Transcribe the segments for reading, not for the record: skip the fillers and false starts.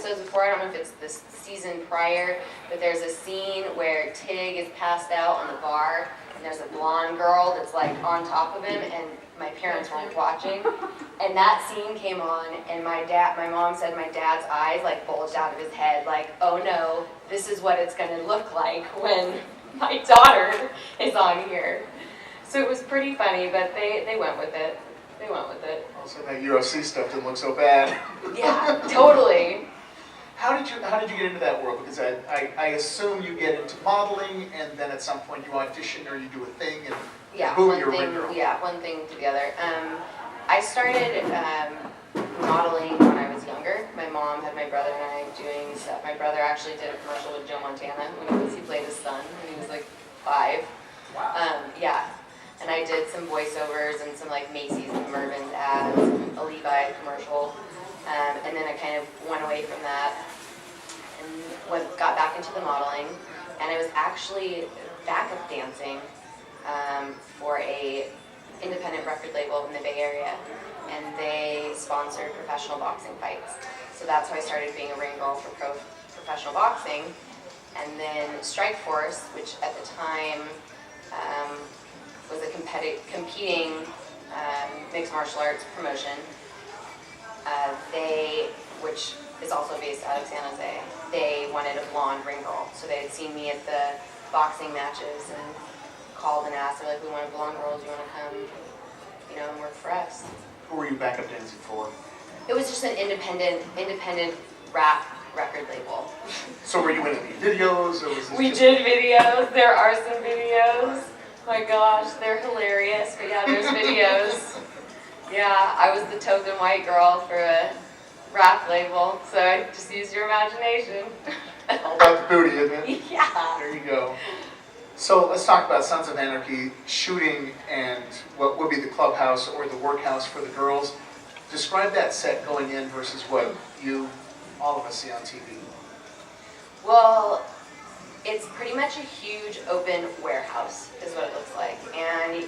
episodes before. I don't know if it's this season prior, but there's a scene where Tig is passed out on the bar, and there's a blonde girl that's like on top of him, and my parents weren't watching. And that scene came on, and my mom said my dad's eyes like bulged out of his head, like, oh no, this is what it's gonna look like when my daughter is on here. So it was pretty funny, but they went with it. They went with it. Also, that UFC stuff didn't look so bad. Yeah, totally. How did you get into that world? Because I assume you get into modeling, and then at some point you audition or you do a thing, and boom, you're a ring girl. Yeah, one thing to the other. I started modeling when I was younger. My mom had my brother and I doing stuff. My brother actually did a commercial with Joe Montana when he played his son when he was like 5. Wow. Yeah. And I did some voiceovers and some like Macy's and Mervyn's ads, and a Levi commercial. And then I kind of went away from that and got back into the modeling. And I was actually backup dancing for a independent record label in the Bay Area. And they sponsored professional boxing fights. So that's how I started being a ring girl for professional boxing. And then Strikeforce, which at the time was a competing mixed martial arts promotion. Which is also based out of San Jose, they wanted a blonde ring girl. So they had seen me at the boxing matches and called and asked, they're like, we want a blonde girl, do you want to come, and work for us? Who were you backup dancing for? It was just an independent rap record label. So were you in any videos, or was this We did videos. There are some videos. My gosh, they're hilarious. But yeah, there's videos. Yeah, I was the token white girl for a rap label, so I just used your imagination. All about the booty, isn't it? Yeah. There you go. So let's talk about Sons of Anarchy shooting and what would be the clubhouse or the workhouse for the girls. Describe that set going in versus what all of us see on TV. Well, it's pretty much a huge open warehouse is what it looks like. And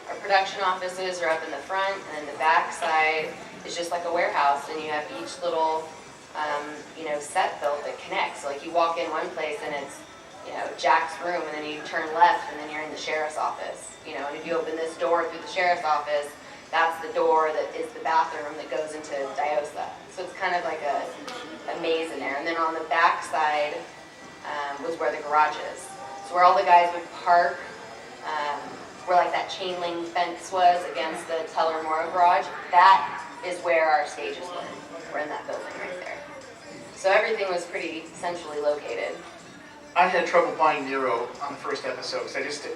our production offices are up in the front, and then the back side is just like a warehouse, and you have each little set built that connects. So like you walk in one place and it's Jack's room, and then you turn left and then you're in the sheriff's office. And if you open this door through the sheriff's office, that's the door that is the bathroom that goes into Diosa. So it's kind of like a maze in there. And then on the back side was where the garage is. So where all the guys would park, where like that chain link fence was against the Teller Mora garage, that is where our stages were. We're in that building right there. So everything was pretty centrally located. I had trouble buying Nero on the first episode because I just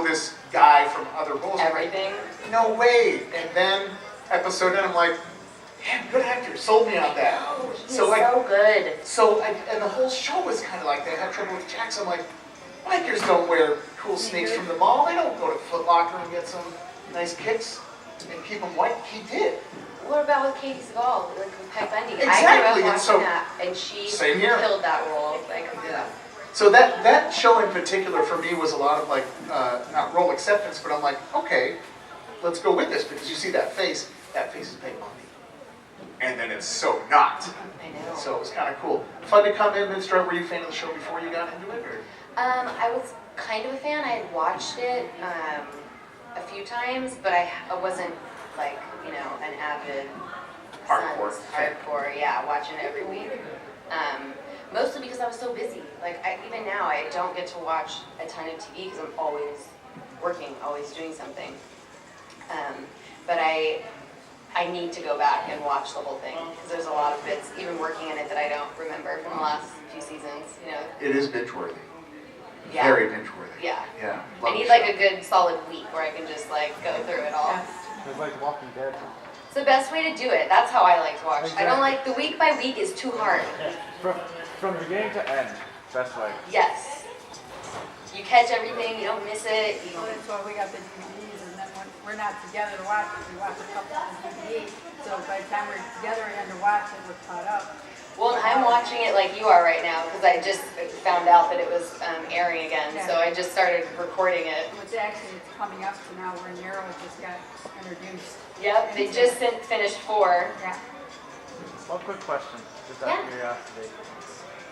this guy from other roles. Everything? Like, no way. And then episode 9, I'm like, yeah, good actor, sold me on that. Oh, he's so good. And the whole show was kind of like that. I had trouble with Jax. I'm like, bikers don't wear cool sneaks from the mall. They don't go to Foot Locker and get some nice kicks and keep them white. He did. What about with Katie Seagal, like with Pike Bundy? Exactly. I grew up watching that, and she killed that role. Yeah. So that show in particular for me was a lot of like, not role acceptance, but I'm like, okay, let's go with this, because you see that face is Pike Bundy. And then it's so not. I know. So it was kind of cool. Fun to come in and start. Were you a fan of the show before you got into it? Or? I was kind of a fan. I had watched it a few times, but I wasn't like, an avid hardcore, yeah, watching it every week. Mostly because I was so busy. Like, even now, I don't get to watch a ton of TV because I'm always working, always doing something. But I need to go back and watch the whole thing because there's a lot of bits, even working in it, that I don't remember from the last few seasons. It is binge-worthy. Yeah. Very binge-worthy. Yeah. Yeah. I need like a good solid week where I can just like go through it all. It's like Walking Dead. It's the best way to do it. That's how I like to watch. Exactly. I don't like the week by week is too hard. From beginning to end, best way. Yes. You catch everything, you don't miss it. So that's why we got the DVDs, and then when we're not together to watch it, we watch a couple on DVD. So by the time we're together and to watch it, we're caught up. Well, and I'm watching it like you are right now because I just found out that it was airing again. Yeah. So I just started recording it. Which actually it's coming up to now where Nero just got introduced. Yep, they just finished 4. Yeah. One quick question, just out of curiosity.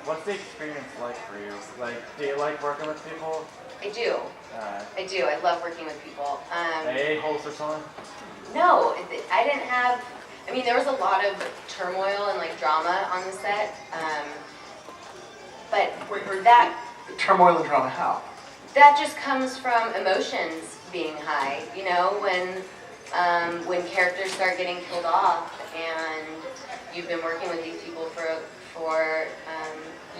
What's the experience like for you? Like, do you like working with people? I do. I do. I love working with people. A-holes or something? No, I didn't have. I mean, there was a lot of turmoil and like drama on the set. But that Turmoil and drama, how? that just comes from emotions being high. You know, when characters start getting killed off, and you've been working with these people for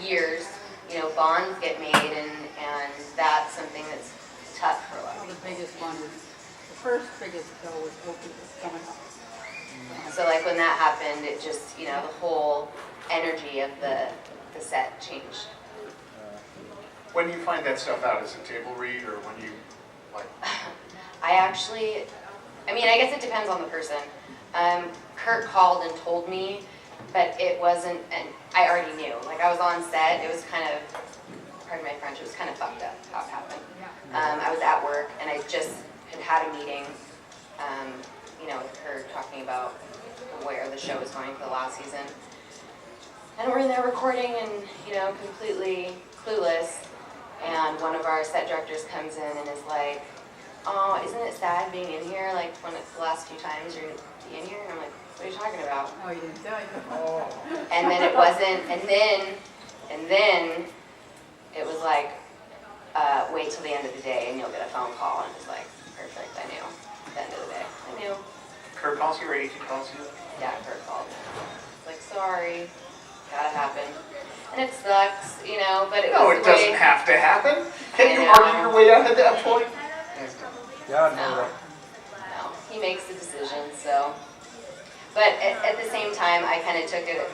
years. You know, bonds get made, and that's something that's tough for a lot of The people. biggest one is, the first biggest though was Opie was coming up. So like when that happened, it just, you know, the whole energy of the set changed. When do you find that stuff out? Is it table read or when you, like? I mean, I guess it depends on the person. Kurt called and told me, but it wasn't, and I already knew. Like I was on set, it was kind of, pardon my French, it was kind of fucked up how it happened. I was at work and I just had a meeting, you know, with Kurt talking about where the show was going for the last season. And we're in there recording and, you know, completely clueless. And one of our set directors comes in and is like, oh, isn't it sad being in here? Like when it's the last few times you're in here? And I'm like, what are you talking about? Oh, you didn't tell you. And then it wasn't, and then it was like, wait till the end of the day and you'll get a phone call. And it was like, perfect, I knew. At the end of the day, I knew. Kurt calls you or agent calls you? Yeah, Kurt called. It's like, sorry, gotta happen. And it sucks, you know, but it No, was it the way. doesn't have to happen. Can't you I know. argue your way out at that point? Yeah, I know No, that. no, he makes the decision, so. But at the same time, I kind of took it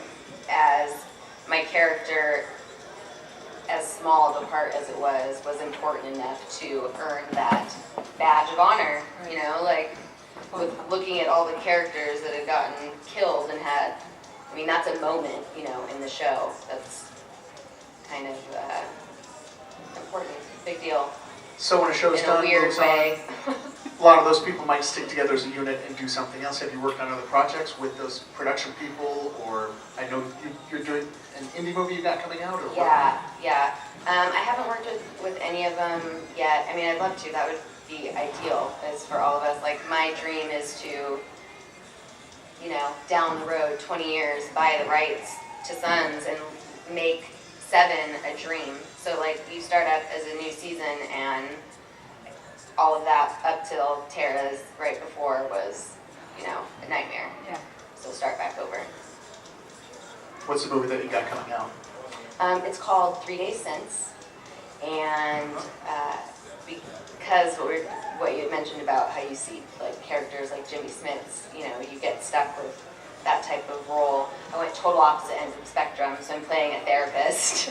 as my character, as small of a part as it was important enough to earn that badge of honor, you know, like with looking at all the characters that had gotten killed and had, I mean, that's a moment, you know, in the show. That's kind of important, big deal So when a show's in a done, weird moves on, way. a lot of those people might stick together as a unit and do something else. Have you worked on other projects with those production people, or I know you're doing an indie movie you got coming out, or what? Yeah. I haven't worked with any of them yet. I mean, I'd love to. That would be ideal, is for all of us. Like, my dream is to, you know, down the road, 20 years, buy the rights to Sons and make 7 a dream. So, like, you start up as a new season, and all of that up till Tara's right before was, you know, a nightmare. Yeah. So start back over. What's the movie that you got coming out? It's called 3 Days Since, and because what you had mentioned about how you see like characters like Jimmy Smith's, you know, you get stuck with that type of role. I went total opposite ends of the spectrum, so I'm playing a therapist,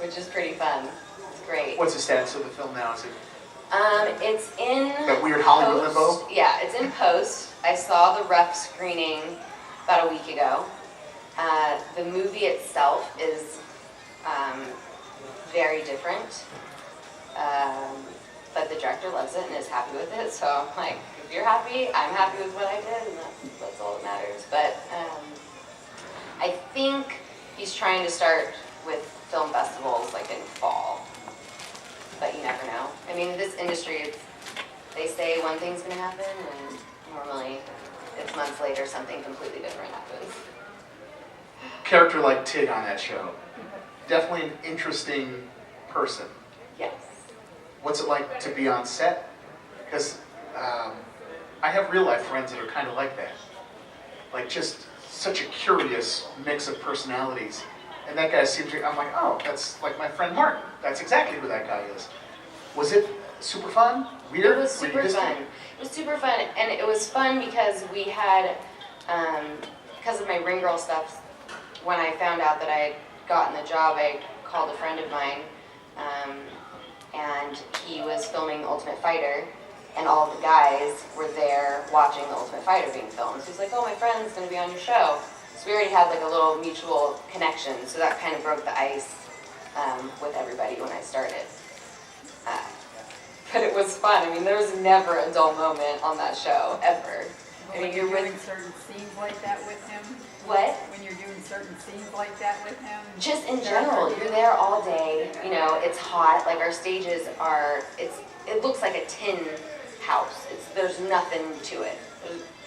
which is pretty fun. It's great. What's the status of the film now? Is it It's in that weird Hollywood post. limbo? Yeah, it's in post. I saw the rough screening about a week ago. The movie itself is very different, but the director loves it and is happy with it. So I'm like, if you're happy, I'm happy with what I did, and that's all that matters. But I think he's trying to start with film festivals like in fall, but you never know. I mean, this industry, they say one thing's going to happen, and normally it's months later something completely different happens. Character like Tig on that show. Definitely an interesting person. Yes. What's it like to be on set? Because I have real life friends that are kind of like that. Like just such a curious mix of personalities. And that guy seems to, I'm like, oh, that's like my friend Martin. That's exactly who that guy is. Was it super fun? Weird? It was Were you super just- fun. It was super fun, and it was fun because we had, because of my Ring Girl stuff, when I found out that I had gotten the job, I called a friend of mine, and he was filming Ultimate Fighter, and all of the guys were there watching the Ultimate Fighter being filmed. So he's like, oh, my friend's going to be on your show. So we already had like a little mutual connection, so that kind of broke the ice with everybody when I started. But it was fun. I mean, there was never a dull moment on that show, ever. I When mean, you're you're doing with certain scenes like that with him, what? when you're doing certain scenes like that with him. Just in general, you're there all day. You know, it's hot. Like our stages are. It looks like a tin house. There's nothing to it,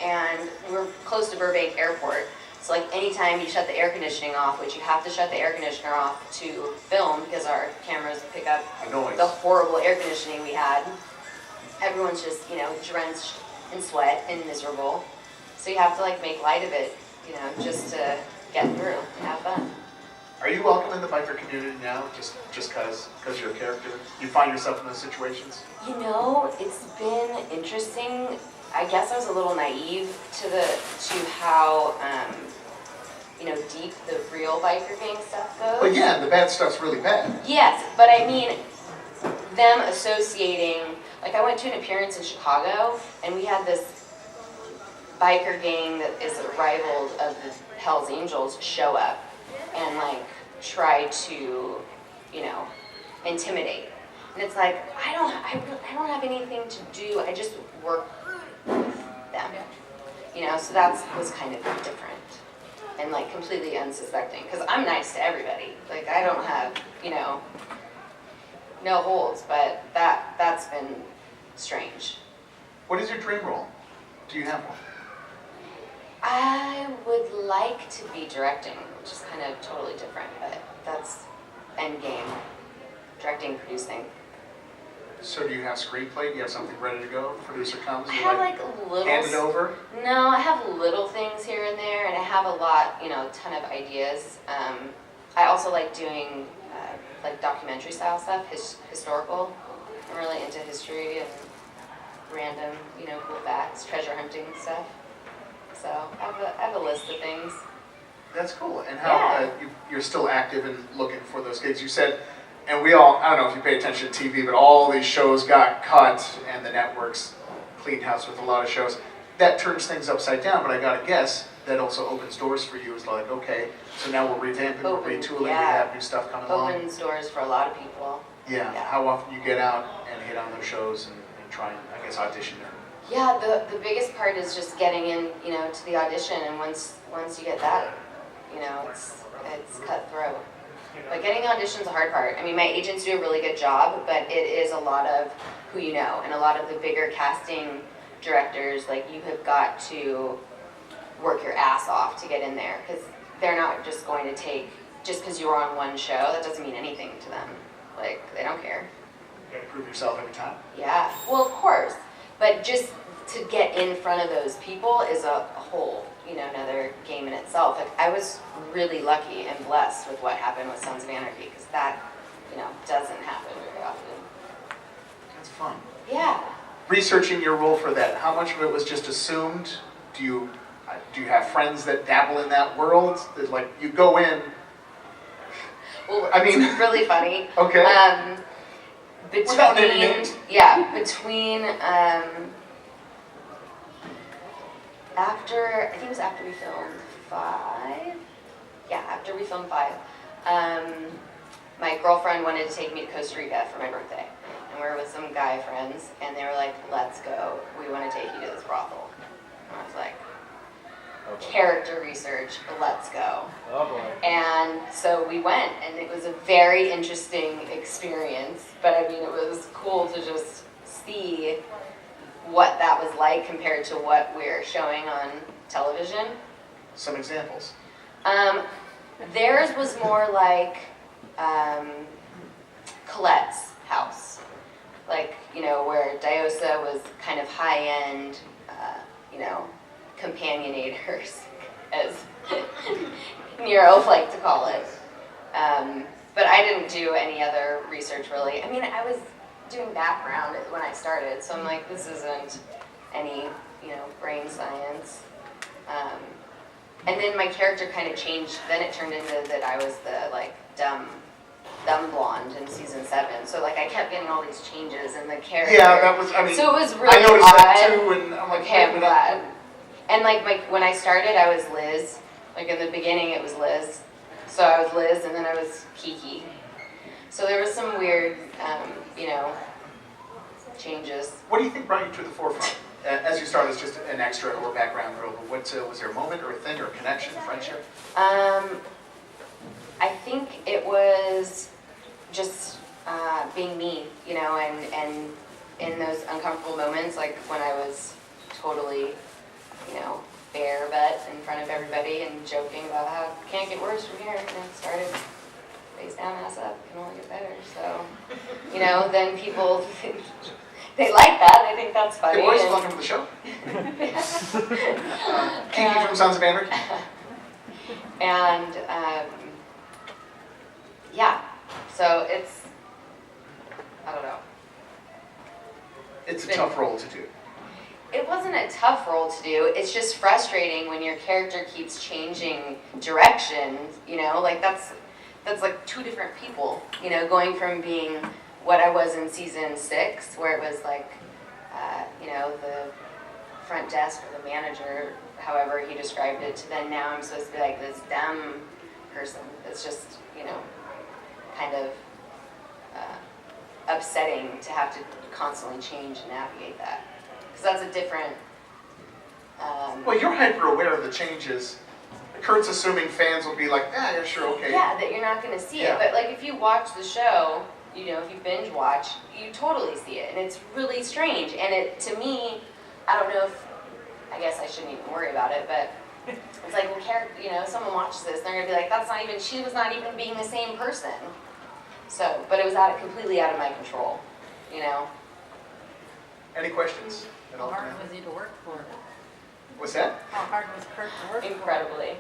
and we're close to Burbank Airport. So like anytime you shut the air conditioning off, which you have to shut the air conditioner off to film because our cameras pick up Noise. the horrible air conditioning we had. Everyone's just, you know, drenched in sweat and miserable. So you have to like make light of it, you know, just to get through and have fun. Are you welcome in the biker community now, just because you're a character? You find yourself in those situations? You know, it's been interesting. I guess I was a little naive to how you know, deep the real biker gang stuff goes. But yeah, the bad stuff's really bad. Yes, but I mean, them associating, like I went to an appearance in Chicago, and we had this biker gang that is a rival of the Hells Angels show up and like try to, you know, intimidate. And it's like, I don't have anything to do, I just work with them. You know, so that was kind of different. And like completely unsuspecting, because I'm nice to everybody. Like I don't have, you know, no holds, but that's been strange. What is your dream role? Do you have one? I would like to be directing, which is kind of totally different, but that's end game. Directing, producing. So do you have screenplay? Do you have something ready to go? Producer comes, I you have like little. hand it over? No, I have little things here and there, and I have a lot, you know, a ton of ideas. I also like doing like documentary style stuff, historical. I'm really into history and random, you know, cool facts, treasure hunting stuff. So I have a list of things. That's cool. And how Yeah. you're still active and looking for those gigs. You said, and we all, I don't know if you pay attention to TV, but all these shows got cut and the networks cleaned house with a lot of shows. That turns things upside down, but I gotta guess that also opens doors for you. It's like, okay, so now we're revamping, we're retooling, we have new stuff coming along. Opens doors for a lot of people. Yeah. Yeah. How often you get out and hit on those shows and try and, I guess, audition there? Yeah, the biggest part is just getting in, you know, to the audition, and once you get that, you know, it's cutthroat. But getting the audition's a hard part. I mean, my agents do a really good job, but it is a lot of who you know, and a lot of the bigger casting directors, like you have got to work your ass off to get in there, because they're not just going to take, just because you were on one show, that doesn't mean anything to them. Like, they don't care. You gotta prove yourself every time. Yeah, well, of course, but just to get in front of those people is a whole, you know, another game in itself. Like, I was really lucky and blessed with what happened with Sons of Anarchy, because that, you know, doesn't happen very often. That's fun. Yeah. Researching your role for that, how much of it was just assumed? Do you have friends that dabble in that world? There's like, you go in. Well, I mean- it's really funny. Okay. Without naming Between, names. yeah, between, after, I think it was after we filmed 5. Yeah, after we filmed 5. My girlfriend wanted to take me to Costa Rica for my birthday. And we were with some guy friends, and they were like, let's go. We want to take you to this brothel. And I was like, character research, let's go. Oh boy. And so we went, and it was a very interesting experience. But I mean, it was cool to just see what that was like compared to what we're showing on television. Some examples. Theirs was more like Colette's house. Like, you know, where Diosa was kind of high-end, you know, companionators, as Neros like to call it. But I didn't do any other research, really. I mean, I was doing background when I started, so I'm like, this isn't any, you know, brain science. And then my character kind of changed. Then it turned into that I was the, like, dumb blonde in season 7. So, like, I kept getting all these changes in the character. Yeah, that was, I mean, so it was really I noticed odd. that too, and I'm like, Okay, wait, I'm but glad. And like when I started, I was Liz. Like in the beginning, it was Liz. So I was Liz, and then I was Kiki. So there was some weird, you know, changes. what do you think brought you to the forefront? as you started as just an extra or background girl, but what was there a moment or a thing or a connection, friendship? I think it was just being me, you know, and in those uncomfortable moments, like when I was totally, you know, bare butt in front of everybody and joking about how it can't get worse from here, and it started face down, ass up, can only get better. So, you know, then people, they like that. They think that's funny. Hey boys, welcome to the show. Kiki from Sons of Anarchy. And yeah, so it's, I don't know. It's a tough role to do. It wasn't a tough role to do. It's just frustrating when your character keeps changing direction. You know, like that's like two different people. You know, going from being what I was in season 6, where it was like, you know, the front desk or the manager, however he described it, to then now I'm supposed to be like this dumb person. It's just, you know, kind of upsetting to have to constantly change and navigate that. Because that's a different... well, you're hyper aware of the changes. Kurt's assuming fans will be like, yeah, sure, okay. Yeah, that you're not going to see Yeah. it. But like if you watch the show, you know, if you binge watch, you totally see it. And it's really strange. And it, to me, I don't know if, I guess I shouldn't even worry about it, but it's like, well, you know, someone watches this, they're going to be like, that's not even, she was not even being the same person. So, but it was completely out of my control, you know. Any questions? How hard was he to work for? What's that? How hard was Kurt to work Incredibly.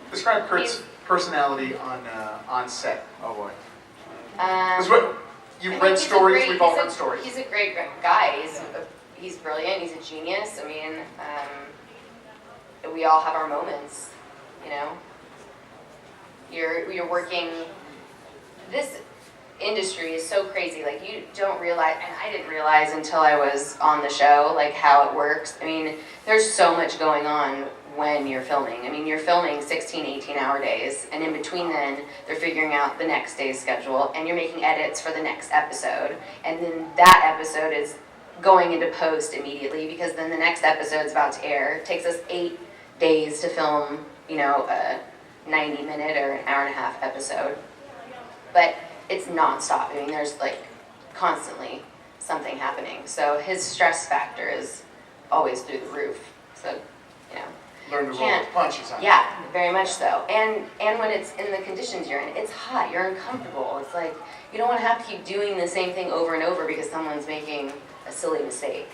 Describe Kurt's personality on set. Oh boy. Because what you've read stories, we've all read stories. He's a great guy. He's brilliant. He's a genius. I mean, we all have our moments, you know. You're working. This industry is so crazy. Like you don't realize, and I didn't realize until I was on the show, like how it works. I mean, there's so much going on when you're filming. I mean, you're filming 16, 18-hour days, and in between then, they're figuring out the next day's schedule, and you're making edits for the next episode, and then that episode is going into post immediately, because then the next episode's about to air. It takes us 8 days to film, you know, a 90-minute or an hour-and-a-half episode. But it's nonstop. I mean, there's like constantly something happening. So his stress factor is always through the roof. So, you know. Learn to roll with punches on it. Yeah, very much so. And when it's in the conditions you're in, it's hot, you're uncomfortable. It's like you don't want to have to keep doing the same thing over and over because someone's making a silly mistake.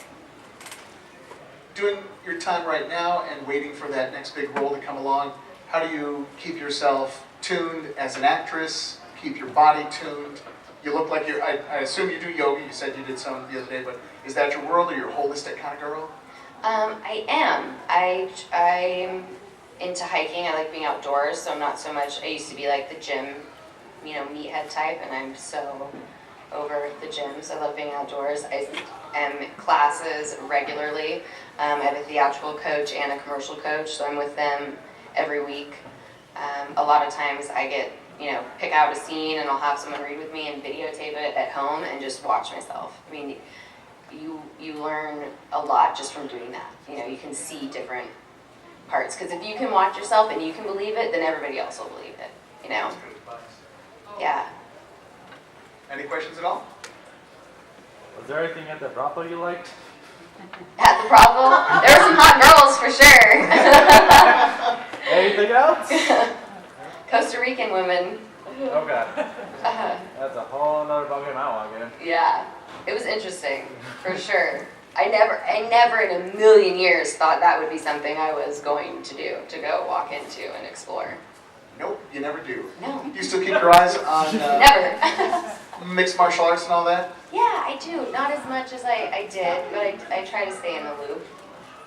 Doing your time right now and waiting for that next big role to come along, how do you keep yourself tuned as an actress, keep your body tuned? You look like you're, I assume you do yoga, you said you did some the other day, but is that your world or you're a holistic kind of girl? I am. I'm into hiking. I like being outdoors, so I'm not so much, I used to be like the gym, you know, meathead type, and I'm so over the gyms. I love being outdoors. I am classes regularly. I have a theatrical coach and a commercial coach, so I'm with them every week. A lot of times I get, you know, pick out a scene and I'll have someone read with me and videotape it at home and just watch myself. I mean, you learn a lot just from doing that. You know, you can see different parts. Because if you can watch yourself and you can believe it, then everybody else will believe it. You know? Yeah. Any questions at all? Was there anything at the brothel you liked? At the brothel, there were some hot girls for sure. Anything else? Costa Rican women. Okay. That's a whole nother ballgame I want to get in. Yeah, it was interesting for sure. I never in a million years thought that would be something I was going to do, to go walk into and explore. Nope, you never do. No. Do you still keep your eyes on Never. mixed martial arts and all that? Yeah, I do. Not as much as I did, but I try to stay in the loop.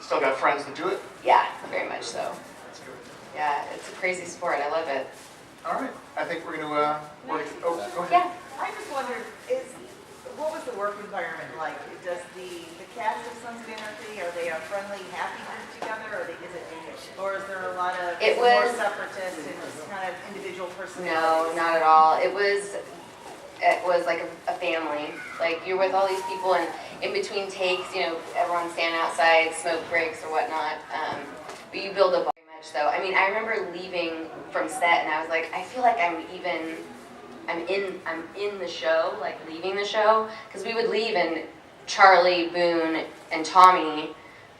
Still got friends that do it? Yeah, very much so. That's good. Yeah, it's a crazy sport. I love it. All right, I think we're going to, go ahead. Yeah. I just wondered, what was the work environment like? Does the cast of Sons of Anarchy, are they a friendly, happy group together, or is there a lot of more separatist and just kind of individual personality? No, not at all. It was, it was like a family. Like you're with all these people, and in between takes, you know, everyone's standing outside, smoke breaks or whatnot. But you build up very much though. I mean, I remember leaving from set, and I was like, I feel like I'm in the show, like leaving the show, because we would leave and Charlie, Boone, and Tommy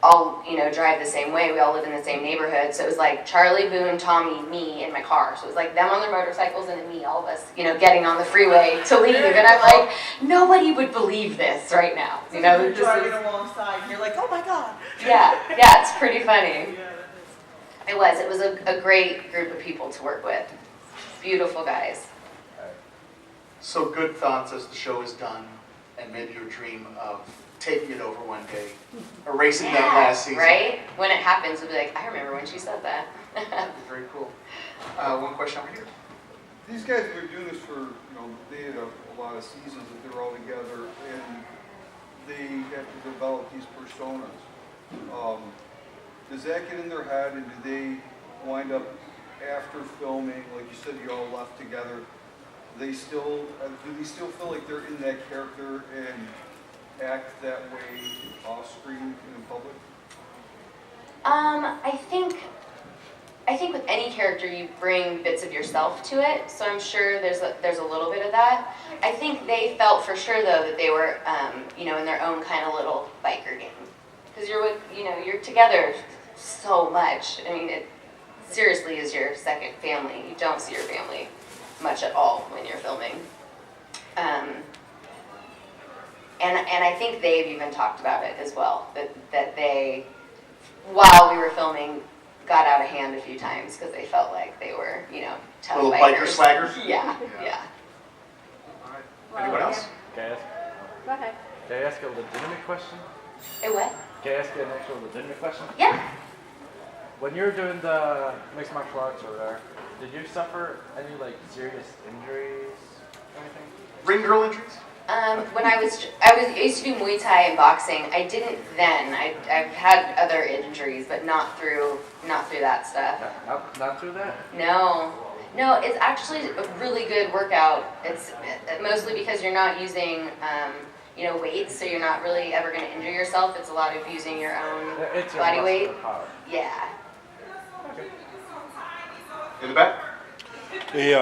all, you know, drive the same way. We all live in the same neighborhood. So it was like Charlie, Boone, Tommy, me in my car. So it was like them on their motorcycles and then me, all of us, you know, getting on the freeway to leave. And I'm like, nobody would believe this right now. You know, you're this driving is, alongside and you're like, oh my God. yeah, it's pretty funny. It was a great group of people to work with. Beautiful guys. So good thoughts as the show is done, and maybe your dream of taking it over one day, erasing that last season. Right? When it happens, we'll be like, I remember when she said that. Very cool. One question over here. These guys have been doing this for, you know, they had a lot of seasons that they're all together, and they have to develop these personas. Does that get in their head, and do they wind up after filming, like you said, you all left together? Do they still feel like they're in that character and act that way off screen and in public? I think with any character you bring bits of yourself to it, so I'm sure there's a little bit of that. I think they felt for sure though that they were, you know, in their own kind of little biker gang, because you're together so much. I mean, it seriously is your second family. You don't see your family much at all when you're filming. And I think they've even talked about it as well, that they, while we were filming, got out of hand a few times because they felt like they were, you know, tough Little bikers. biker swagger? Yeah. All right. Anyone else? Can I ask, Go ahead. can I ask a legitimate question? Hey, what? Can I ask an actual legitimate question? Yeah. When you were doing the mixed martial arts or whatever, did you suffer any like serious injuries or anything? Ring girl injuries? When I used to do Muay Thai and boxing. I didn't then. I've had other injuries, but not through that stuff. Not through that? No, it's actually a really good workout. It's mostly because you're not using, you know, weights, so you're not really ever going to injure yourself. It's a lot of using your own It's your body muscular weight. power. Yeah. Okay. In the back? Hey,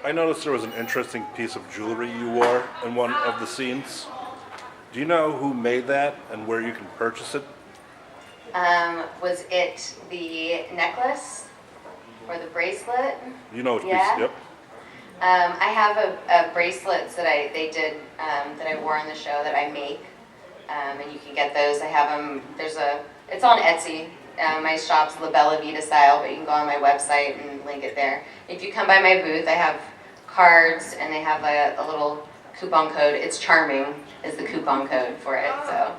I noticed there was an interesting piece of jewelry you wore in one of the scenes. Do you know who made that and where you can purchase it? Was it the necklace or the bracelet? You know which Yeah. piece? Yep. I have a bracelets that that I wore on the show that I make, and you can get those. I have them. It's on Etsy. My shop's La Bella Vita style, but you can go on my website and link it there. If you come by my booth, I have cards and they have a little coupon code. It's Charming is the coupon code for it. So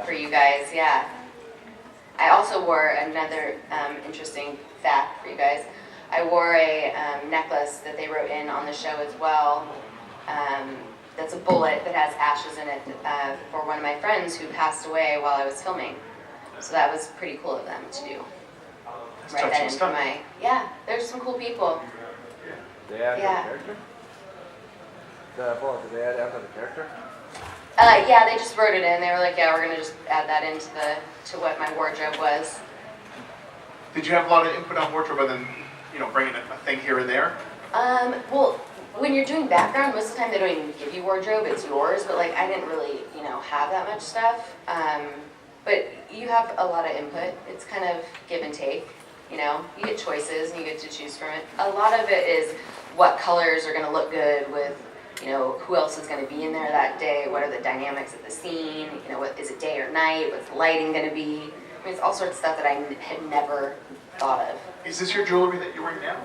for you guys, yeah. I also wore another interesting fact for you guys. I wore a necklace that they wrote in on the show as well. That's a bullet that has ashes in it for one of my friends who passed away while I was filming. So that was pretty cool of them to do. Write that in for my, yeah, there's some cool people. They add Yeah. the character? The bullet, did they add onto the character? Yeah, they just wrote it in. They were like, yeah, we're gonna just add that into to what my wardrobe was. Did you have a lot of input on wardrobe other than, you know, bringing a thing here and there? Well, when you're doing background, most of the time they don't even give you wardrobe, it's yours, but like I didn't really, you know, have that much stuff. But you have a lot of input. It's kind of give and take, you know. You get choices and you get to choose from it. A lot of it is what colors are gonna look good with, you know, who else is gonna be in there that day, what are the dynamics of the scene, you know, what is it day or night, what's the lighting gonna be. I mean, it's all sorts of stuff that I had never thought of. Is this your jewelry that you're wearing now?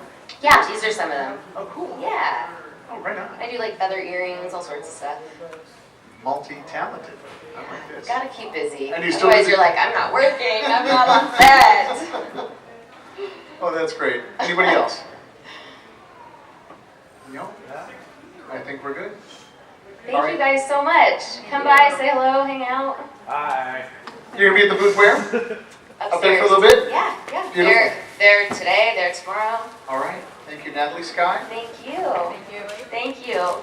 Yeah, these are some of them. Oh, cool. Yeah. Oh, right on. I do like feather earrings, all sorts of stuff. Multi-talented. I like this. Gotta keep busy. And you still Otherwise busy? you're like, I'm not working, I'm not on set. Oh, that's great. Anybody else? No? I think we're good. Thank you guys so much. Come by, say hello, hang out. Hi. You're gonna be at the booth where? Upstairs. Up there for a little bit? Yeah. Beautiful. They're today, they're tomorrow. All right. Thank you, Natalie Skyy. Thank you. Thank you. Thank you.